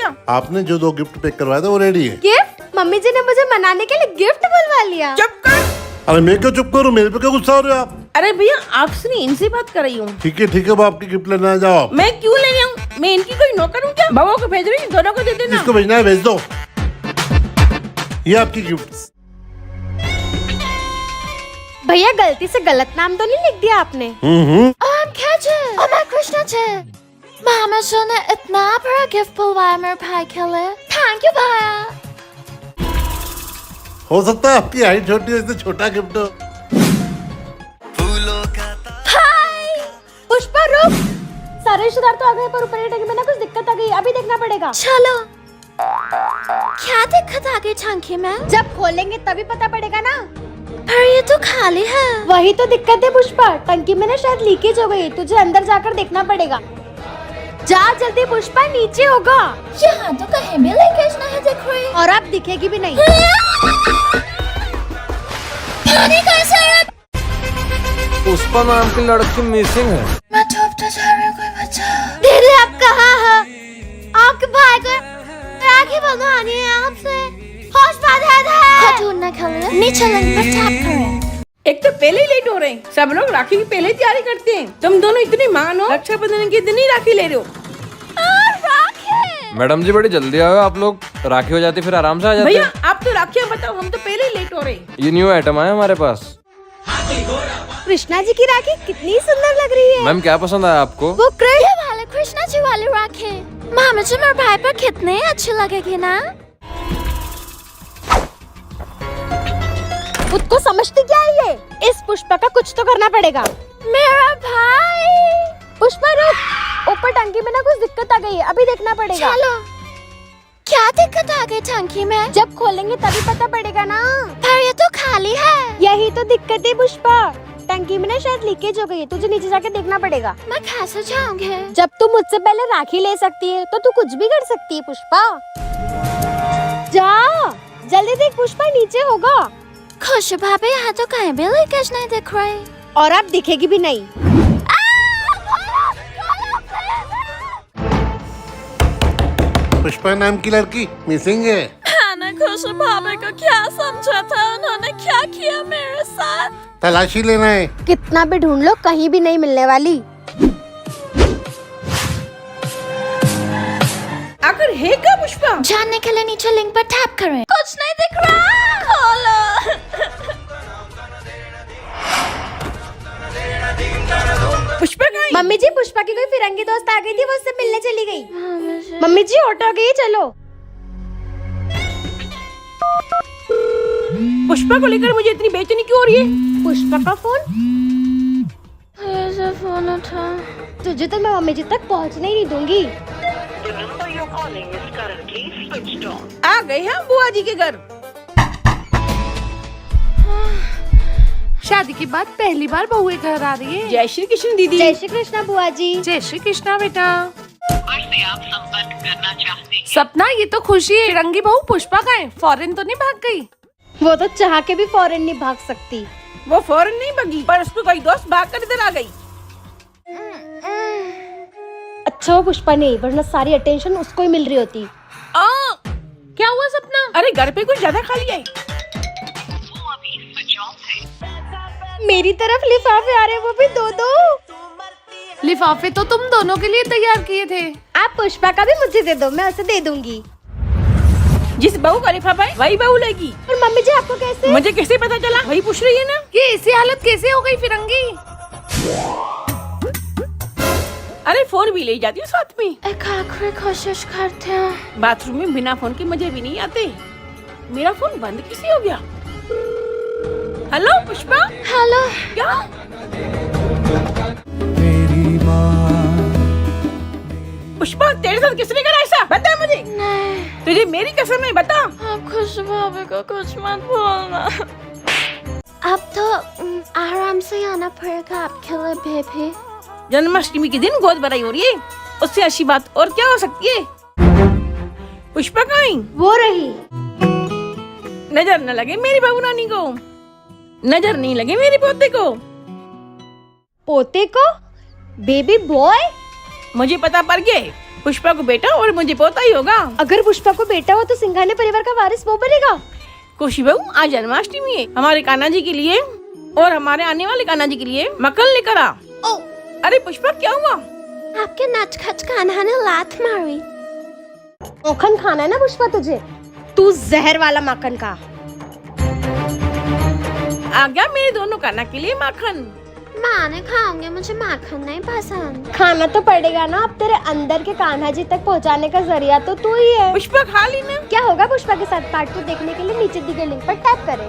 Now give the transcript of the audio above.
क्या? आपने जो 2 गिफ्ट पैक करवाया था वो रेडी है। गिफ्ट? मम्मी जी ने मुझे मनाने के लिए गिफ्ट बुलवा लिया। चुप कर। अरे मैं क्यों चुप करूँ, मेरे पे क्यों गुस्सा हो रहे हो आप? अरे भैया आपसे नहीं, इनसे बात कर रही हूँ। ठीक है अब आपकी गिफ्ट लेने आ जाओ। मैं क्यों लेने आऊँ? मैं इनकी कोई नौकर हूँ क्या? बाबा को भेज रही हूँ, दोनों को दे देना। जिसको भेजना है भेज दो। ये आपकी गिफ्ट। भैया गलती से गलत नाम तो नहीं लिख दिया आपने? मामा जी ने इतना बड़ा गिफ्ट बुलवाया मेरे भाई के लिए। थैंक यू भैया। हो सकता है आपकी हाइट छोटी है इसलिए छोटा गिफ्ट हो। पुष्पा रुक। सारे रिश्तेदार तो आ गए पर ऊपर टंकी में ना कुछ दिक्कत आ गई, अभी देखना पड़ेगा। चलो। क्या दिक्कत आ गई टंकी में? जब खोलेंगे तभी पता पड़ेगा ना। पर ये तो खाली है। वही तो दिक्कत है पुष्पा, टंकी में ना शायद लीकेज हो गई, तुझे अंदर जाकर देखना पड़ेगा। जा जल्दी पुष्पा, नीचे होगा। यहाँ तो कहीं भी लीकेज नहीं दिख रही। और अब दिखेगी भी नहीं। पानी कैसे है? पुष्पा नाम की लड़की मिसिंग है। मैं डूबता जा रही हूँ, कोई बचाओ। दीदी आप कहाँ है? आपके भाई को राखी बंधवानी है आपसे। होश बात है। ढूंढने के लिए नीचे लिंक पर टैप करें। एक तो पहले ही लेट हो रहे हैं, सब लोग राखी की पहले ही तैयारी करते हैं। तुम दोनों इतनी मान हो, रक्षाबंधन के दिन ही राखी ले रहे हो। मैडम जी बड़ी जल्दी आओ, आप लोग राखी हो जाती फिर आराम से आ जाते। भैया आप तो राखियाँ बताओ, हम तो पहले ही लेट हो रहे हैं। ये न्यू आइटम है हमारे पास। कृष्णा जी की राखी कितनी सुंदर लग रही है। मैम क्या पसंद आया आपको? वो ये वाले कृष्णा जी वाली राखी मामा जी मेरे भाई पर कितने अच्छी लगेगी ना। खुद को समझती क्या है ये? इस पुष्पा का कुछ तो करना पड़ेगा। मेरा भाई। पुष्पा रुक, ऊपर टंकी में ना कुछ दिक्कत आ गई है, अभी देखना पड़ेगा। चलो। क्या दिक्कत आ गई टंकी में? जब खोलेंगे तभी पता पड़ेगा ना। पर ये तो खाली है। यही तो दिक्कत है पुष्पा, टंकी में ना शायद लीकेज हो गई है, तुझे नीचे जाके देखना पड़ेगा। मैं कैसे जाऊंगी? जब तू मुझसे पहले राखी ले सकती है तो तू कुछ भी कर सकती है पुष्पा। जा जल्दी देख पुष्पा, नीचे होगा। खुशी भाभी यहाँ तो कहीं भी लीकेज नहीं दिख रही। और अब दिखेगी भी नहीं। पुष्पा नाम की लड़की मिसिंग है। मैंने खुशी भाभी को क्या समझा था, उन्होंने क्या किया मेरे साथ। तलाशी लेना है। कितना भी ढूंढ लो कहीं भी नहीं मिलने वाली। आखिर है क्या पुष्पा? जानने के लिए नीचे लिंक पर टैप करें। कुछ नहीं दिख रहा। खोलो। पुष्पा कहाँ है? मम्मी जी पुष्पा की कोई फिरंगी दोस्त आ गई थी, वो उससे मिलने चली गई। मम्मी जी ऑटो आ गई, चलो। पुष्पा को लेकर मुझे इतनी बेचैनी क्यों हो रही है? पुष्पा का फोन? ऐसा फोन उठा। तुझे तो मैं मम्मी जी तक पहुंचने ही नहीं दूंगी। आ गए हैं बुआ जी के घर। शादी के बाद पहली बार बहू के घर आ रही है। जय श्री कृष्ण दीदी। जय श्री कृष्णा बुआ जी। जय श्री कृष्णा बेटा। सपना ये तो खुशी है, रंगी बहू पुष्पा का है, फॉरेन तो नहीं भाग गई? वो तो चाह के भी फॉरेन नहीं भाग सकती। वो फौरन नहीं भागी, पर उसको कोई दोस्त भाग कर इधर आ गई। अच्छा वो पुष्पा नहीं, वरना सारी अटेंशन उसको ही मिल रही होती। क्या हुआ सपना? अरे घर पे कुछ ज्यादा खा लिया है। मेरी तरफ लिफाफे आ रहे, वो भी 2-2। लिफाफे तो तुम दोनों के लिए तैयार किए थे। आप पुष्पा का भी मुझे दे दो, मैं उसे दे दूंगी। जिस बहू का लिफाफा है वही बहू लेगी। और मम्मी जी आपको कैसे? मुझे कैसे पता चला? वही पूछ रही है ना। ये ऐसी हालत कैसे हो गई फिरंगी? अरे फोन भी ले जाती हूँ साथ में। एक आखिरी कोशिश करते हैं। बाथरूम में बिना फोन के मजे भी नहीं आते। मेरा फोन बंद कैसे हो गया? हेलो पुष्पा। हेलो। क्या? पुष्पा तेरे साथ किसने करा ऐसा? बता मुझे। नहीं। तुझे मेरी कसम है, बता। आप खुशी भाभी को कुछ मत बोलना। अब तो आराम से आना पड़ेगा आपके लिए बेबी। जन्माष्टमी के दिन गोद भराई हो रही है, उससे अच्छी बात और क्या हो सकती है? पुष्पा कहाँ है? वो रही। नजर न लगे मेरी बहू रानी को, नजर नहीं लगे मेरे पोते को। पोते को? Baby boy? मुझे पता पड़ गया है, पुष्पा को बेटा और मुझे पोता ही होगा। अगर पुष्पा को बेटा हो तो सिंघानिया परिवार का वारिस वो बनेगा। खुशी बहू, आज जन्माष्टमी है, हमारे कान्हा जी के लिए और हमारे आने वाले कान्हा जी के लिए मक्खन लेकर आ। अरे पुष्पा, क्या हुआ? आपके नटखट कान्हा ने लात मारी। माखन खाना है ना पुष्पा तुझे, तू जहर वाला माखन खा। आ गया मेरे दोनों कान्हा के लिए माखन। माँ ने खाऊंगे, मुझे माखन नहीं पसंद। खाना तो पड़ेगा ना, अब तेरे अंदर के कान्हा जी तक पहुंचाने का जरिया तो तू ही है। पुष्पा खा ली ना। क्या होगा पुष्पा के साथ पार्ट 2 देखने के लिए नीचे दी गई लिंक पर टैप करें।